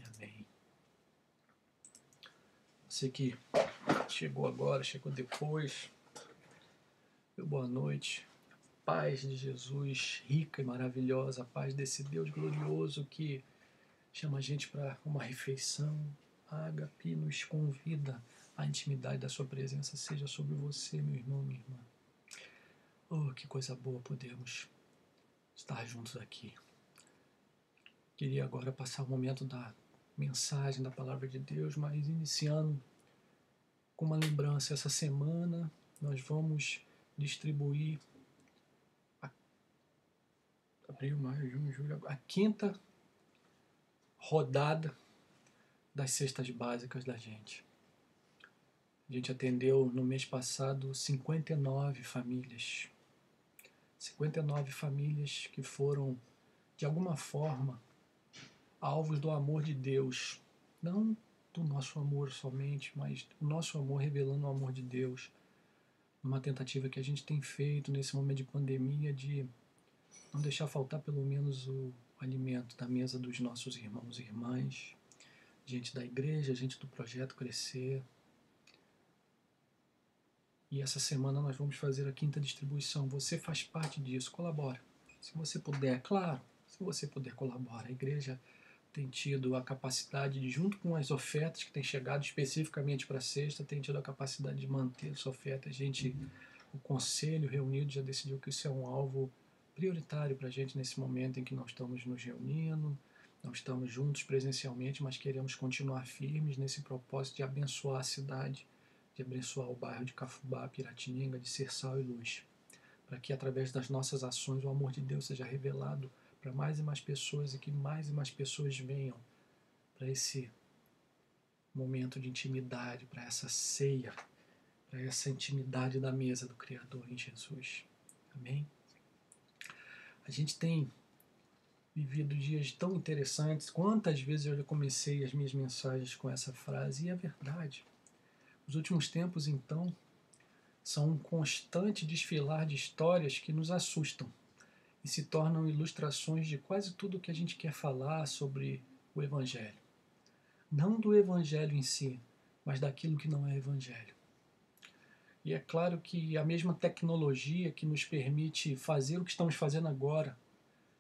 Amém. Você que chegou agora, chegou depois, boa noite. Paz de Jesus, rica e maravilhosa, a paz desse Deus glorioso que chama a gente para uma refeição. A Agape nos convida à intimidade da sua presença, seja sobre você, meu irmão, minha irmã. Oh, que coisa boa podermos estar juntos aqui. Queria agora passar o momento da mensagem, da palavra de Deus, mas iniciando com uma lembrança. Essa semana nós vamos distribuir abril, maio, junho, julho, a quinta rodada das cestas básicas da gente. A gente atendeu no mês passado 59 famílias. 59 famílias que foram, de alguma forma, alvos do amor de Deus. Não do nosso amor somente, mas o nosso amor revelando o amor de Deus. Numa tentativa que a gente tem feito nesse momento de pandemia de não deixar faltar pelo menos o alimento da mesa dos nossos irmãos e irmãs, gente da igreja, gente do Projeto Crescer. E essa semana nós vamos fazer a quinta distribuição. Você faz parte disso, colabora. Se você puder, claro, se você puder, colabora. A igreja tem tido a capacidade de, junto com as ofertas que têm chegado especificamente para a sexta, tem tido a capacidade de manter essa oferta. O conselho reunido já decidiu que isso é um alvo prioritário para a gente nesse momento em que nós estamos nos reunindo, não estamos juntos presencialmente, mas queremos continuar firmes nesse propósito de abençoar a cidade, de abençoar o bairro de Cafubá, Piratininga, de ser sal e luz, para que através das nossas ações o amor de Deus seja revelado para mais e mais pessoas e que mais e mais pessoas venham para esse momento de intimidade, para essa ceia, para essa intimidade da mesa do Criador em Jesus. Amém? A gente tem vivido dias tão interessantes. Quantas vezes eu já comecei as minhas mensagens com essa frase, e é verdade. Os últimos tempos, então, são um constante desfilar de histórias que nos assustam e se tornam ilustrações de quase tudo que a gente quer falar sobre o Evangelho. Não do Evangelho em si, mas daquilo que não é Evangelho. E é claro que a mesma tecnologia que nos permite fazer o que estamos fazendo agora,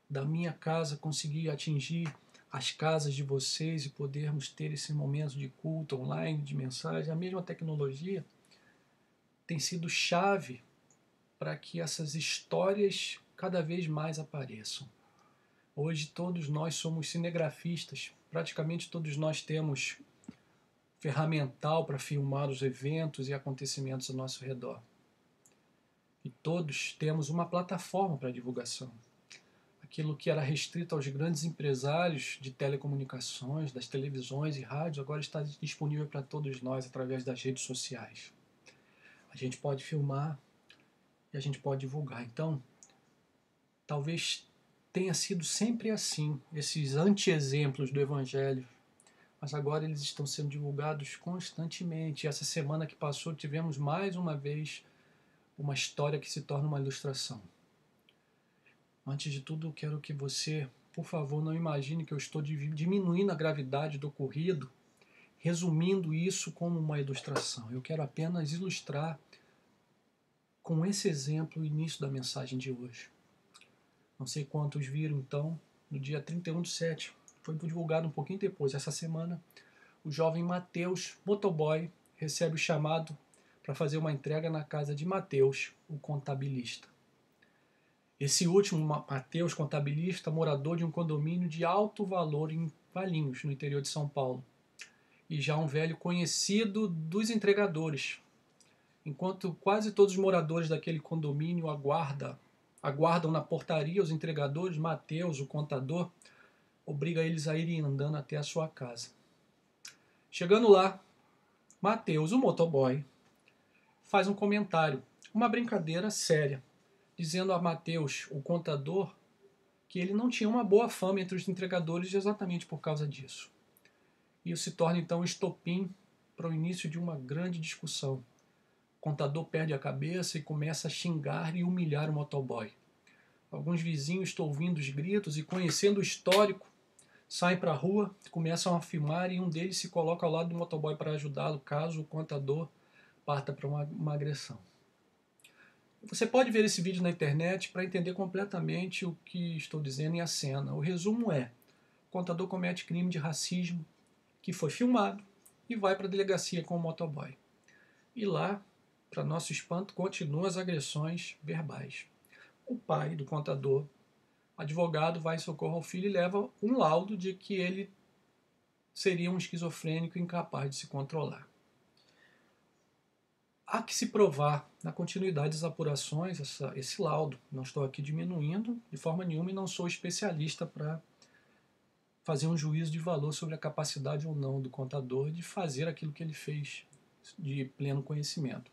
da minha casa conseguir atingir as casas de vocês e podermos ter esse momento de culto online, de mensagem, a mesma tecnologia tem sido chave para que essas histórias cada vez mais apareçam. Hoje todos nós somos cinegrafistas, praticamente todos nós temos ferramental para filmar os eventos e acontecimentos ao nosso redor. E todos temos uma plataforma para divulgação. Aquilo que era restrito aos grandes empresários de telecomunicações, das televisões e rádios, agora está disponível para todos nós através das redes sociais. A gente pode filmar e a gente pode divulgar. Então, talvez tenha sido sempre assim, esses anti-exemplos do Evangelho, mas agora eles estão sendo divulgados constantemente. Essa semana que passou tivemos mais uma vez uma história que se torna uma ilustração. Antes de tudo, quero que você, por favor, não imagine que eu estou diminuindo a gravidade do ocorrido, resumindo isso como uma ilustração. Eu quero apenas ilustrar com esse exemplo o início da mensagem de hoje. Não sei quantos viram, então, no dia 31/7, foi divulgado um pouquinho depois, essa semana, o jovem Mateus, motoboy, recebe o chamado para fazer uma entrega na casa de Mateus, o contabilista. Esse último, Mateus, contabilista, morador de um condomínio de alto valor em Valinhos, no interior de São Paulo, e já um velho conhecido dos entregadores. Enquanto quase todos os moradores daquele condomínio aguardam na portaria os entregadores, Mateus, o contador, obriga eles a irem andando até a sua casa. Chegando lá, Mateus, o motoboy, faz um comentário, uma brincadeira séria, dizendo a Mateus, o contador, que ele não tinha uma boa fama entre os entregadores exatamente por causa disso. E isso se torna então um estopim para o início de uma grande discussão. O contador perde a cabeça e começa a xingar e humilhar o motoboy. Alguns vizinhos estão ouvindo os gritos e, conhecendo o histórico, saem para a rua, começam a filmar e um deles se coloca ao lado do motoboy para ajudá-lo caso o contador parta para uma agressão. Você pode ver esse vídeo na internet para entender completamente o que estou dizendo em a cena. O resumo é: o contador comete crime de racismo que foi filmado e vai para a delegacia com o motoboy. E lá, para nosso espanto, continuam as agressões verbais. O pai do contador, advogado, vai em socorro ao filho e leva um laudo de que ele seria um esquizofrênico incapaz de se controlar. Há que se provar na continuidade das apurações esse laudo. Não estou aqui diminuindo de forma nenhuma e não sou especialista para fazer um juízo de valor sobre a capacidade ou não do contador de fazer aquilo que ele fez de pleno conhecimento.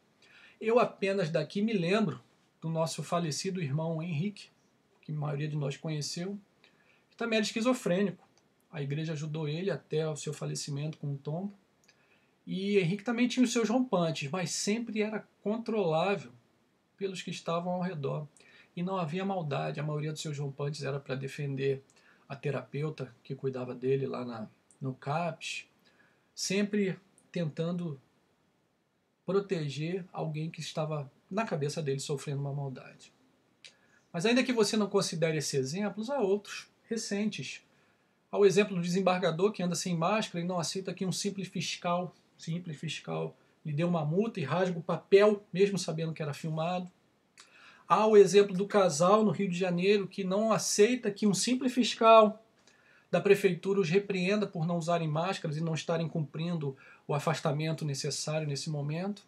Eu apenas daqui me lembro do nosso falecido irmão Henrique, que a maioria de nós conheceu, que também era esquizofrênico. A igreja ajudou ele até o seu falecimento com um tombo. E Henrique também tinha os seus rompantes, mas sempre era controlável pelos que estavam ao redor. E não havia maldade, a maioria dos seus rompantes era para defender a terapeuta que cuidava dele lá no CAPS, sempre tentando proteger alguém que estava na cabeça dele sofrendo uma maldade. Mas ainda que você não considere esses exemplos, há outros recentes. Há o exemplo do desembargador que anda sem máscara e não aceita que um simples fiscal lhe dê uma multa e rasga o papel, mesmo sabendo que era filmado. Há o exemplo do casal no Rio de Janeiro que não aceita que um simples fiscal da prefeitura os repreenda por não usarem máscaras e não estarem cumprindo o afastamento necessário nesse momento.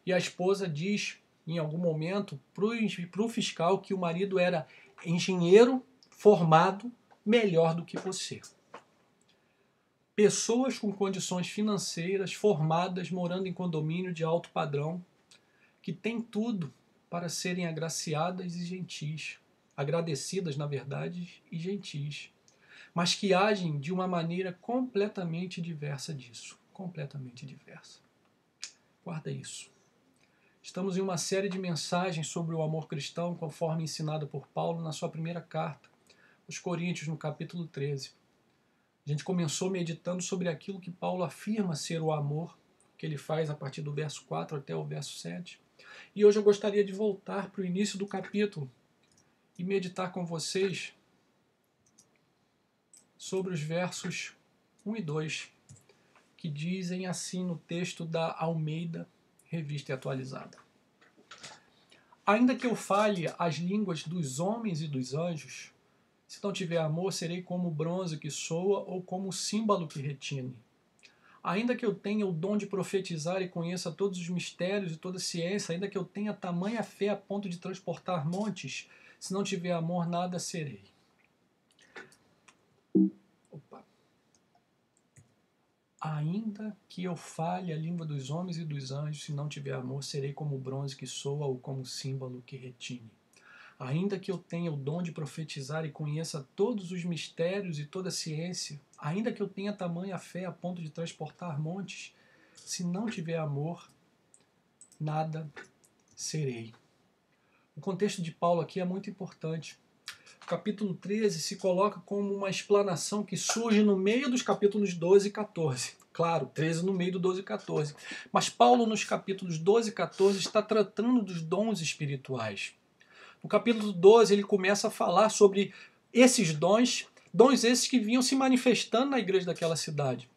E a esposa diz, em algum momento, para o fiscal que o marido era engenheiro formado melhor do que você. Pessoas com condições financeiras, formadas, morando em condomínio de alto padrão, que têm tudo para serem agraciadas e gentis, agradecidas, na verdade, e gentis, mas que agem de uma maneira completamente diversa disso, completamente diversa. Guarda isso. Estamos em uma série de mensagens sobre o amor cristão, conforme ensinada por Paulo na sua primeira carta, aos Coríntios, no capítulo 13. A gente começou meditando sobre aquilo que Paulo afirma ser o amor, que ele faz a partir do verso 4 até o verso 7. E hoje eu gostaria de voltar para o início do capítulo e meditar com vocês sobre os versos 1 e 2, que dizem assim no texto da Almeida, Revista e Atualizada. Ainda que eu fale as línguas dos homens e dos anjos, se não tiver amor, serei como o bronze que soa ou como o símbolo que retine. Ainda que eu tenha o dom de profetizar e conheça todos os mistérios e toda a ciência, ainda que eu tenha tamanha fé a ponto de transportar montes, se não tiver amor, nada serei. Ainda que eu fale a língua dos homens e dos anjos, se não tiver amor, serei como o bronze que soa ou como o símbolo que retine. Ainda que eu tenha o dom de profetizar e conheça todos os mistérios e toda a ciência, ainda que eu tenha tamanha fé a ponto de transportar montes, se não tiver amor, nada serei. O contexto de Paulo aqui é muito importante. O capítulo 13 se coloca como uma explanação que surge no meio dos capítulos 12 e 14. Claro, 13 no meio do 12 e 14. Mas Paulo, nos capítulos 12 e 14, está tratando dos dons espirituais. No capítulo 12, ele começa a falar sobre esses dons esses que vinham se manifestando na igreja daquela cidade.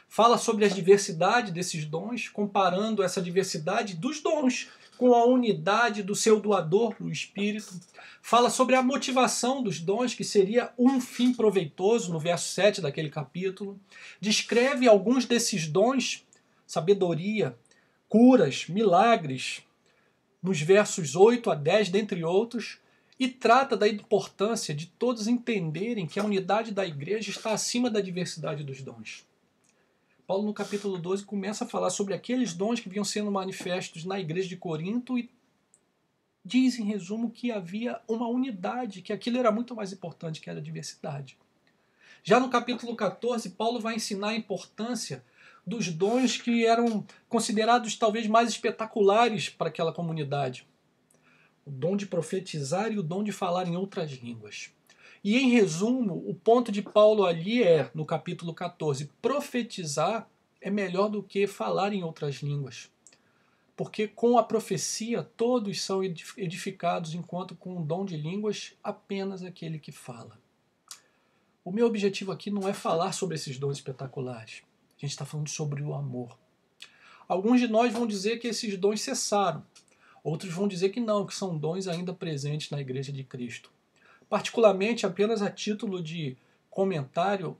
Fala sobre a diversidade desses dons, comparando essa diversidade dos dons com a unidade do seu doador, o Espírito. Fala sobre a motivação dos dons, que seria um fim proveitoso, no verso 7 daquele capítulo. Descreve alguns desses dons, sabedoria, curas, milagres, nos versos 8 a 10, dentre outros, e trata da importância de todos entenderem que a unidade da igreja está acima da diversidade dos dons. Paulo, no capítulo 12, começa a falar sobre aqueles dons que vinham sendo manifestos na igreja de Corinto e diz, em resumo, que havia uma unidade, que aquilo era muito mais importante que a diversidade. Já no capítulo 14, Paulo vai ensinar a importância dos dons que eram considerados talvez mais espetaculares para aquela comunidade. O dom de profetizar e o dom de falar em outras línguas. E em resumo, o ponto de Paulo ali é, no capítulo 14, profetizar é melhor do que falar em outras línguas. Porque com a profecia todos são edificados, enquanto com o dom de línguas apenas aquele que fala. O meu objetivo aqui não é falar sobre esses dons espetaculares. A gente está falando sobre o amor. Alguns de nós vão dizer que esses dons cessaram. Outros vão dizer que não, que são dons ainda presentes na Igreja de Cristo. Particularmente, apenas a título de comentário,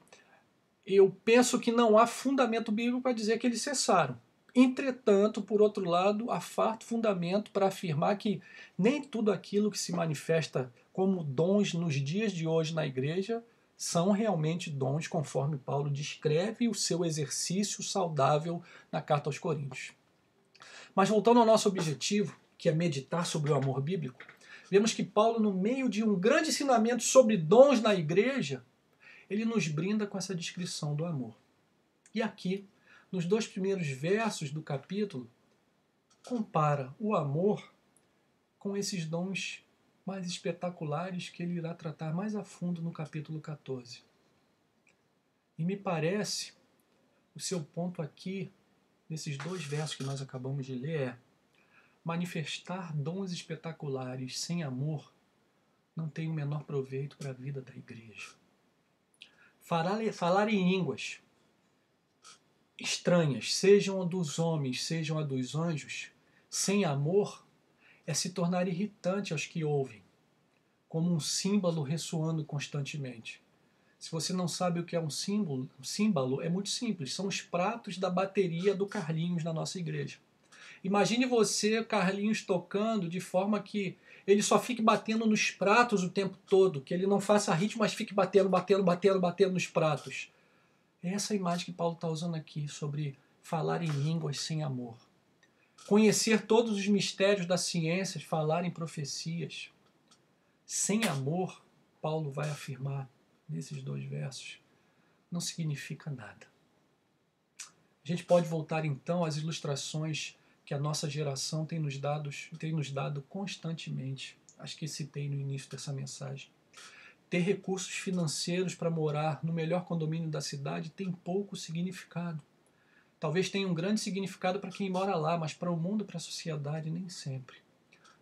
eu penso que não há fundamento bíblico para dizer que eles cessaram. Entretanto, por outro lado, há farto fundamento para afirmar que nem tudo aquilo que se manifesta como dons nos dias de hoje na igreja são realmente dons conforme Paulo descreve o seu exercício saudável na carta aos Coríntios. Mas voltando ao nosso objetivo, que é meditar sobre o amor bíblico, vemos que Paulo, no meio de um grande ensinamento sobre dons na igreja, ele nos brinda com essa descrição do amor. E aqui, nos 2 primeiros versos do capítulo, compara o amor com esses dons mais espetaculares que ele irá tratar mais a fundo no capítulo 14. E me parece, o seu ponto aqui, nesses 2 versos que nós acabamos de ler, é: manifestar dons espetaculares sem amor não tem o menor proveito para a vida da igreja. Falar em línguas estranhas, sejam a dos homens, sejam a dos anjos, sem amor, é se tornar irritante aos que ouvem, como um símbolo ressoando constantemente. Se você não sabe o que é um símbolo, é muito simples, são os pratos da bateria do Carlinhos na nossa igreja. Imagine você, Carlinhos, tocando de forma que ele só fique batendo nos pratos o tempo todo, que ele não faça ritmo, mas fique batendo nos pratos. É essa a imagem que Paulo está usando aqui sobre falar em línguas sem amor. Conhecer todos os mistérios da ciência, falar em profecias. Sem amor, Paulo vai afirmar nesses 2 versos, não significa nada. A gente pode voltar então às ilustrações que a nossa geração tem nos dado constantemente. Acho que citei no início dessa mensagem. Ter recursos financeiros para morar no melhor condomínio da cidade tem pouco significado. Talvez tenha um grande significado para quem mora lá, mas para o mundo e para a sociedade nem sempre.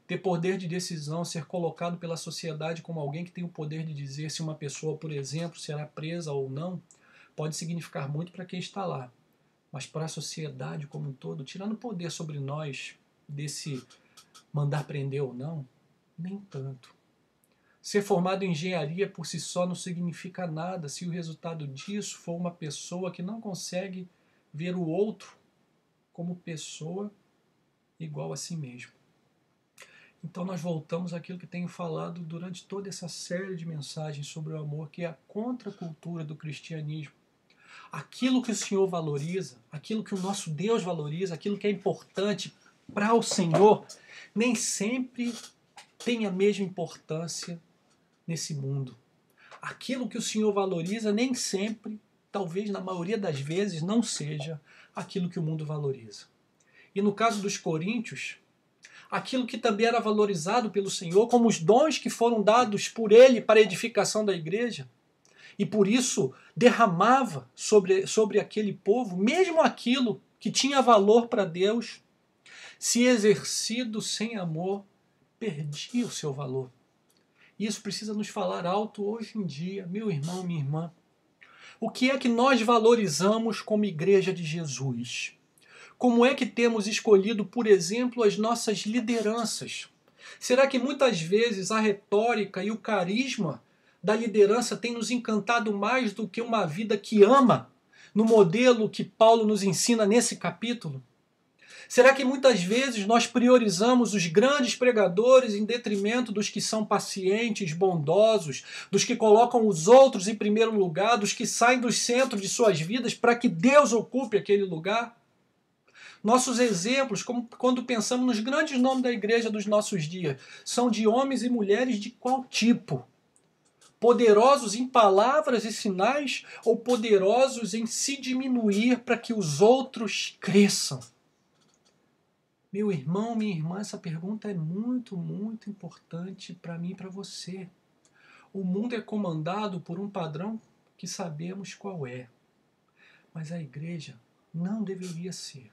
Ter poder de decisão, ser colocado pela sociedade como alguém que tem o poder de dizer se uma pessoa, por exemplo, será presa ou não, pode significar muito para quem está lá. Mas para a sociedade como um todo, tirando poder sobre nós desse mandar prender ou não, nem tanto. Ser formado em engenharia por si só não significa nada se o resultado disso for uma pessoa que não consegue ver o outro como pessoa igual a si mesmo. Então nós voltamos àquilo que tenho falado durante toda essa série de mensagens sobre o amor, que é a contracultura do cristianismo. Aquilo que o Senhor valoriza, aquilo que o nosso Deus valoriza, aquilo que é importante para o Senhor, nem sempre tem a mesma importância nesse mundo. Aquilo que o Senhor valoriza nem sempre, talvez na maioria das vezes, não seja aquilo que o mundo valoriza. E no caso dos coríntios, aquilo que também era valorizado pelo Senhor, como os dons que foram dados por Ele para a edificação da igreja, e por isso derramava sobre aquele povo, mesmo aquilo que tinha valor para Deus, se exercido sem amor, perdia o seu valor. Isso precisa nos falar alto hoje em dia, meu irmão, minha irmã. O que é que nós valorizamos como igreja de Jesus? Como é que temos escolhido, por exemplo, as nossas lideranças? Será que muitas vezes a retórica e o carisma da liderança tem nos encantado mais do que uma vida que ama, no modelo que Paulo nos ensina nesse capítulo? Será que muitas vezes nós priorizamos os grandes pregadores em detrimento dos que são pacientes, bondosos, dos que colocam os outros em primeiro lugar, dos que saem do centro de suas vidas para que Deus ocupe aquele lugar? Nossos exemplos, como quando pensamos nos grandes nomes da igreja dos nossos dias, são de homens e mulheres de qual tipo? Poderosos em palavras e sinais ou poderosos em se diminuir para que os outros cresçam? Meu irmão, minha irmã, essa pergunta é muito, muito importante para mim e para você. O mundo é comandado por um padrão que sabemos qual é, mas a igreja não deveria ser.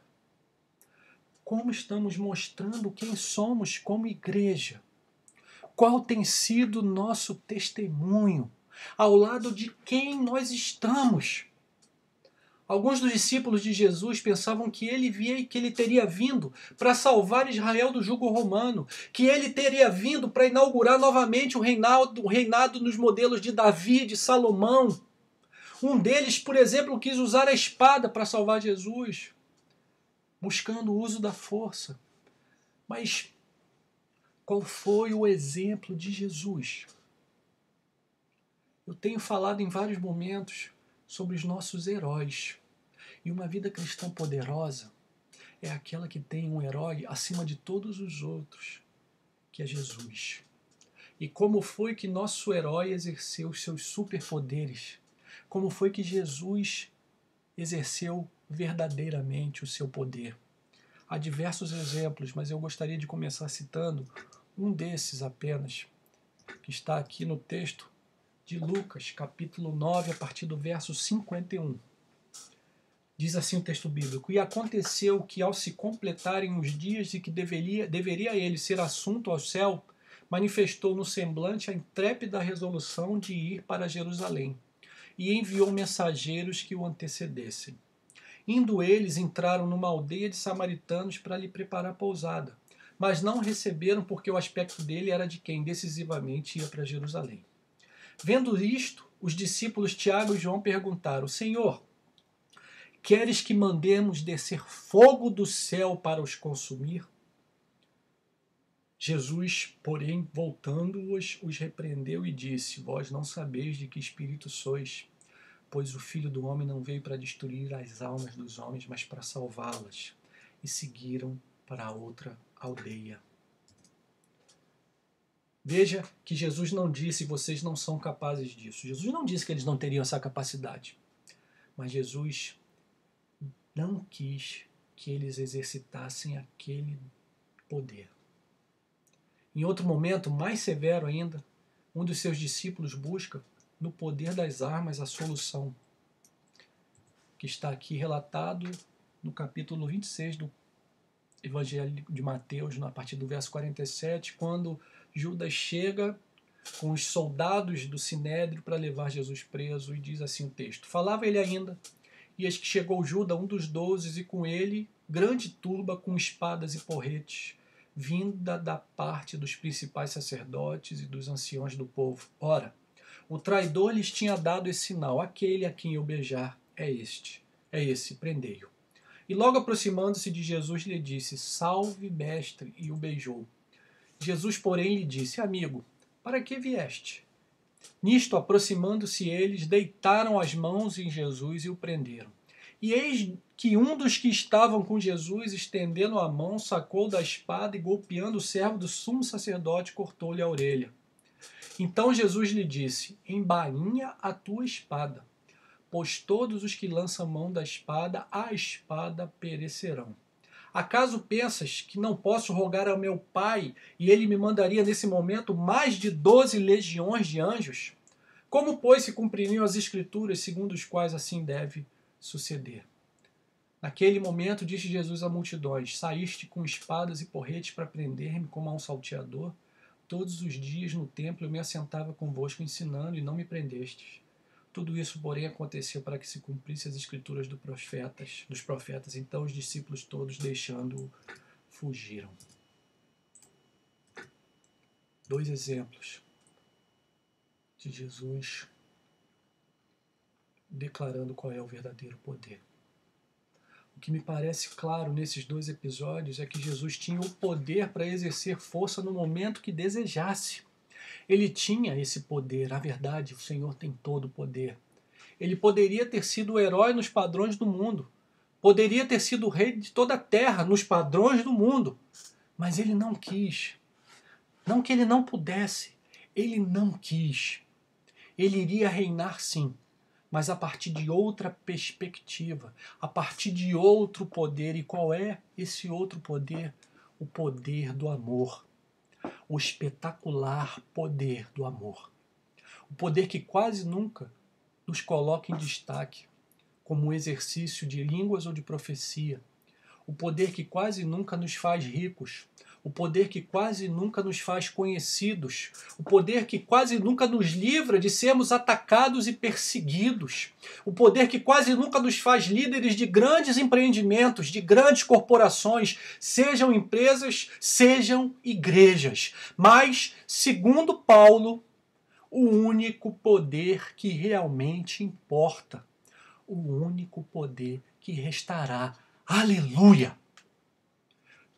Como estamos mostrando quem somos como igreja? Qual tem sido nosso testemunho? Ao lado de quem nós estamos? Alguns dos discípulos de Jesus pensavam que ele teria vindo para salvar Israel do jugo romano, que ele teria vindo para inaugurar novamente o reinado nos modelos de Davi, de Salomão. Um deles, por exemplo, quis usar a espada para salvar Jesus, buscando o uso da força. Mas qual foi o exemplo de Jesus? Eu tenho falado em vários momentos sobre os nossos heróis. E uma vida cristã poderosa é aquela que tem um herói acima de todos os outros, que é Jesus. E como foi que nosso herói exerceu os seus superpoderes? Como foi que Jesus exerceu verdadeiramente o seu poder? Há diversos exemplos, mas eu gostaria de começar citando um desses apenas, que está aqui no texto de Lucas, capítulo 9, a partir do verso 51. Diz assim o texto bíblico: E aconteceu que, ao se completarem os dias de que deveria ele ser assunto ao céu, manifestou no semblante a intrépida resolução de ir para Jerusalém, e enviou mensageiros que o antecedessem. Indo eles, entraram numa aldeia de samaritanos para lhe preparar pousada, mas não o receberam porque o aspecto dele era de quem decisivamente ia para Jerusalém. Vendo isto, os discípulos Tiago e João perguntaram: Senhor, queres que mandemos descer fogo do céu para os consumir? Jesus, porém, voltando-os, os repreendeu e disse: Vós não sabeis de que espírito sois, pois o Filho do Homem não veio para destruir as almas dos homens, mas para salvá-las. E seguiram para outra aldeia. Veja que Jesus não disse: vocês não são capazes disso. Jesus não disse que eles não teriam essa capacidade. Mas Jesus não quis que eles exercitassem aquele poder. Em outro momento, mais severo ainda, um dos seus discípulos busca, no poder das armas, a solução, que está aqui relatado no capítulo 26 do Evangelho de Mateus, a partir do verso 47, quando Judas chega com os soldados do Sinédrio para levar Jesus preso, e diz assim o texto: Falava ele ainda, e eis que chegou Judas, um dos 12, e com ele grande turba com espadas e porretes, vinda da parte dos principais sacerdotes e dos anciões do povo. Ora, o traidor lhes tinha dado esse sinal: aquele a quem eu beijar é esse, prendei-o. E logo aproximando-se de Jesus, lhe disse: Salve, mestre, e o beijou. Jesus, porém, lhe disse: Amigo, para que vieste? Nisto, aproximando-se eles, deitaram as mãos em Jesus e o prenderam. E eis que um dos que estavam com Jesus, estendendo a mão, sacou da espada e, golpeando o servo do sumo sacerdote, cortou-lhe a orelha. Então Jesus lhe disse: Embainha a tua espada, pois todos os que lançam mão da espada, a espada perecerão. Acaso pensas que não posso rogar ao meu Pai e ele me mandaria nesse momento mais de 12 legiões de anjos? Como, pois, se cumpririam as Escrituras segundo os quais assim deve suceder? Naquele momento disse Jesus à multidões: Saíste com espadas e porretes para prender-me como a um salteador? Todos os dias no templo eu me assentava convosco ensinando e não me prendestes. Tudo isso, porém, aconteceu para que se cumprisse as escrituras dos profetas. Então os discípulos todos, deixando-o, fugiram. Dois exemplos de Jesus declarando qual é o verdadeiro poder. O que me parece claro nesses dois episódios é que Jesus tinha o poder para exercer força no momento que desejasse. Ele tinha esse poder. Na verdade, o Senhor tem todo o poder. Ele poderia ter sido o herói nos padrões do mundo. Poderia ter sido o rei de toda a terra nos padrões do mundo. Mas ele não quis. Não que ele não pudesse. Ele não quis. Ele iria reinar sim, mas a partir de outra perspectiva, a partir de outro poder. E qual é esse outro poder? O poder do amor. O espetacular poder do amor. O poder que quase nunca nos coloca em destaque, como um exercício de línguas ou de profecia. O poder que quase nunca nos faz ricos. O poder que quase nunca nos faz conhecidos. O poder que quase nunca nos livra de sermos atacados e perseguidos. O poder que quase nunca nos faz líderes de grandes empreendimentos, de grandes corporações, sejam empresas, sejam igrejas. Mas, segundo Paulo, o único poder que realmente importa, o único poder que restará. Aleluia!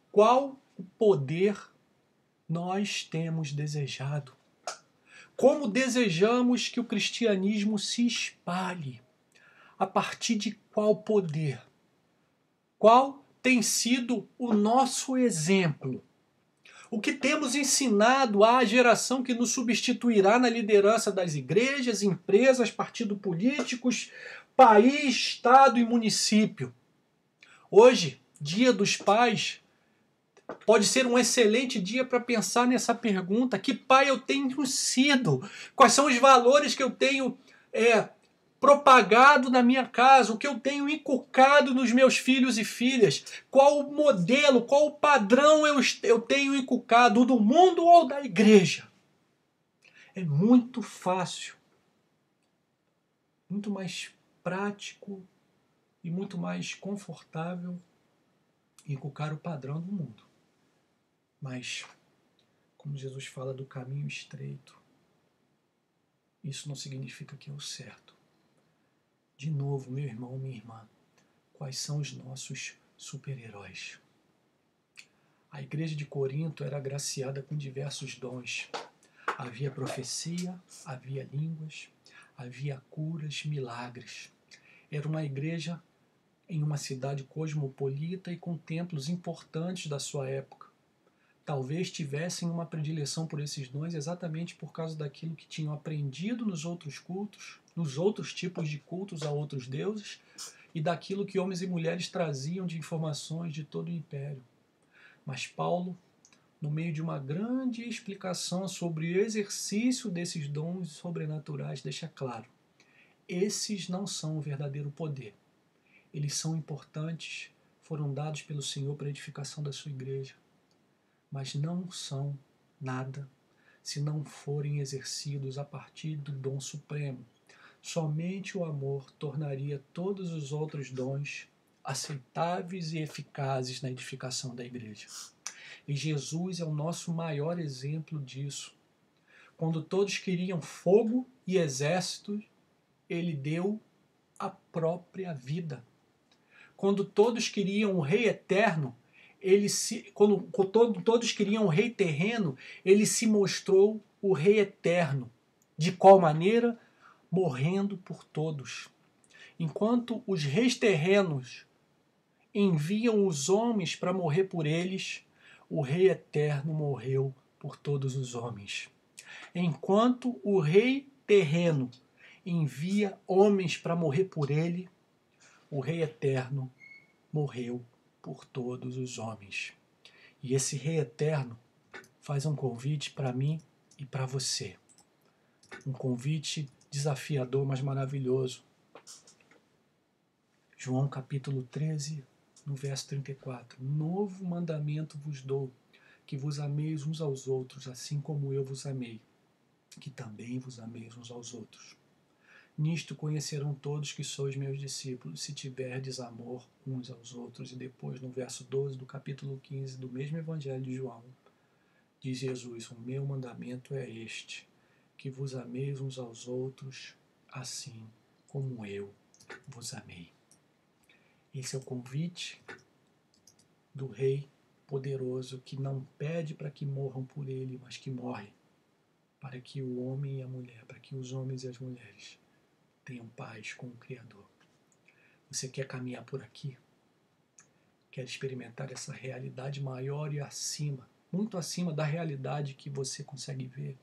Qual o poder nós temos desejado? Como desejamos que o cristianismo se espalhe? A partir de qual poder? Qual tem sido o nosso exemplo? O que temos ensinado à geração que nos substituirá na liderança das igrejas, empresas, partidos políticos, país, estado e município? Hoje, Dia dos Pais, pode ser um excelente dia para pensar nessa pergunta. Que pai eu tenho sido? Quais são os valores que eu tenho propagado na minha casa? O que eu tenho inculcado nos meus filhos e filhas? Qual o modelo, qual o padrão eu tenho inculcado, do mundo ou da igreja? É muito fácil, muito mais prático e muito mais confortável inculcar o padrão do mundo. Mas, como Jesus fala do caminho estreito, isso não significa que é o certo. De novo, meu irmão, minha irmã, quais são os nossos super-heróis? A igreja de Corinto era agraciada com diversos dons. Havia profecia, havia línguas, havia curas, milagres. Era uma igreja em uma cidade cosmopolita e com templos importantes da sua época. Talvez tivessem uma predileção por esses dons exatamente por causa daquilo que tinham aprendido nos outros cultos, nos outros tipos de cultos a outros deuses, e daquilo que homens e mulheres traziam de informações de todo o império. Mas Paulo, no meio de uma grande explicação sobre o exercício desses dons sobrenaturais, deixa claro: esses não são o verdadeiro poder. Eles são importantes, foram dados pelo Senhor para a edificação da sua igreja, mas não são nada se não forem exercidos a partir do dom supremo. Somente o amor tornaria todos os outros dons aceitáveis e eficazes na edificação da igreja. E Jesus é o nosso maior exemplo disso. Quando todos queriam fogo e exército, ele deu a própria vida. Quando todos queriam o rei eterno, quando todos queriam o rei terreno, ele se mostrou o rei eterno. De qual maneira? Morrendo por todos. Enquanto os reis terrenos enviam os homens para morrer por eles, o rei eterno morreu por todos os homens. Enquanto o rei terreno envia homens para morrer por ele, o rei eterno morreu por todos os homens. E esse rei eterno faz um convite para mim e para você. Um convite desafiador, mas maravilhoso. João capítulo 13, no verso 34. Novo mandamento vos dou, que vos ameis uns aos outros, assim como eu vos amei, que também vos ameis uns aos outros. Nisto conhecerão todos que sois meus discípulos, se tiverdes amor uns aos outros. E depois, no verso 12 do capítulo 15 do mesmo evangelho de João, diz Jesus: o meu mandamento é este, que vos ameis uns aos outros, assim como eu vos amei. Esse é o convite do Rei poderoso, que não pede para que morram por ele, mas que morre para que o homem e a mulher, para que os homens e as mulheres tenham paz com o Criador. Você quer caminhar por aqui? Quer experimentar essa realidade maior e acima, muito acima da realidade que você consegue ver?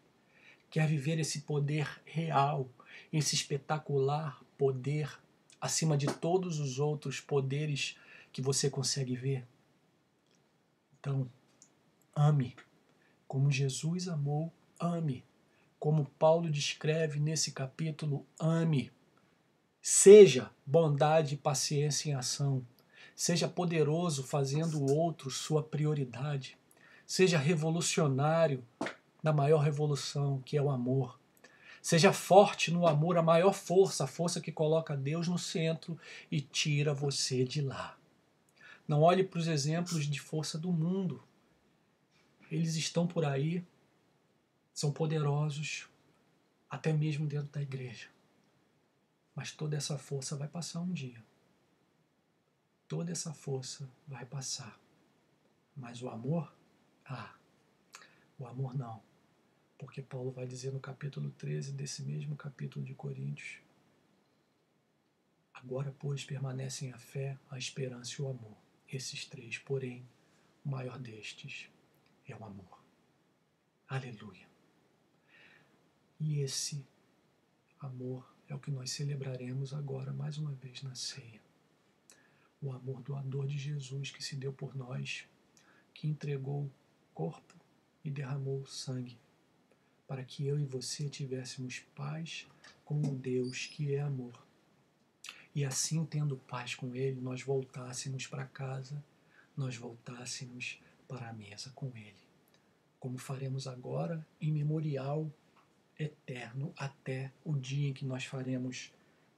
Quer viver esse poder real, esse espetacular poder acima de todos os outros poderes que você consegue ver? Então, ame como Jesus amou, ame como Paulo descreve nesse capítulo, ame. Seja bondade e paciência em ação. Seja poderoso fazendo o outro sua prioridade. Seja revolucionário na maior revolução, que é o amor. Seja forte no amor, a maior força, a força que coloca Deus no centro e tira você de lá. Não olhe para os exemplos de força do mundo. Eles estão por aí, são poderosos, até mesmo dentro da igreja. Mas toda essa força vai passar um dia. Toda essa força vai passar. Mas o amor? O amor não. Porque Paulo vai dizer no capítulo 13 desse mesmo capítulo de Coríntios: agora, pois, permanecem a fé, a esperança e o amor. Esses três, porém, o maior destes é o amor. Aleluia. E esse amor é o que nós celebraremos agora, mais uma vez, na ceia. O amor doador de Jesus que se deu por nós, que entregou o corpo e derramou o sangue, para que eu e você tivéssemos paz com o Deus que é amor. E assim, tendo paz com Ele, nós voltássemos para casa, nós voltássemos para a mesa com Ele. Como faremos agora, em memorial eterno, até o dia em que nós faremos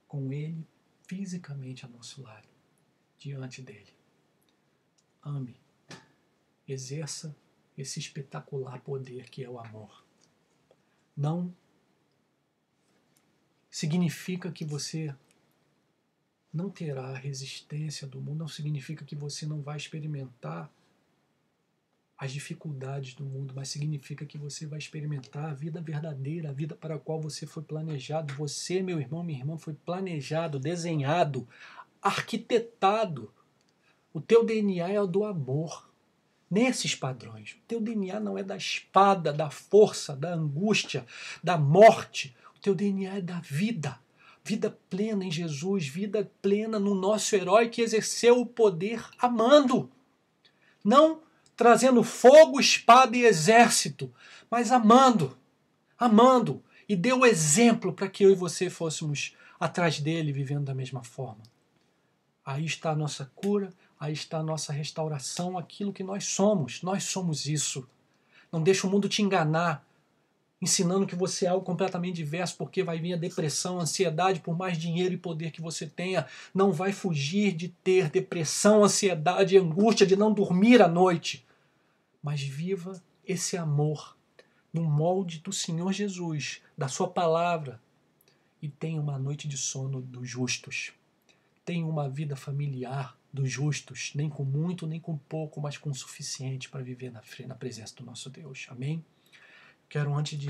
com Ele fisicamente a nosso lado, diante dEle. Ame, exerça esse espetacular poder que é o amor. Não significa que você não terá a resistência do mundo, não significa que você não vai experimentar as dificuldades do mundo, mas significa que você vai experimentar a vida verdadeira, a vida para a qual você foi planejado. Você, meu irmão, minha irmã, foi planejado, desenhado, arquitetado. O teu DNA é o do amor. Nesses padrões. O teu DNA não é da espada, da força, da angústia, da morte. O teu DNA é da vida. Vida plena em Jesus, vida plena no nosso herói que exerceu o poder amando. Não trazendo fogo, espada e exército, mas amando. Amando. E deu o exemplo para que eu e você fôssemos atrás dele, vivendo da mesma forma. Aí está a nossa cura, aí está a nossa restauração, aquilo que nós somos. Nós somos isso. Não deixa o mundo te enganar, ensinando que você é algo completamente diverso, porque vai vir a depressão, a ansiedade, por mais dinheiro e poder que você tenha. Não vai fugir de ter depressão, ansiedade e angústia, de não dormir à noite. Mas viva esse amor no molde do Senhor Jesus, da sua palavra, e tenha uma noite de sono dos justos. Tenha uma vida familiar dos justos, nem com muito, nem com pouco, mas com o suficiente para viver na presença do nosso Deus. Amém? Quero, antes de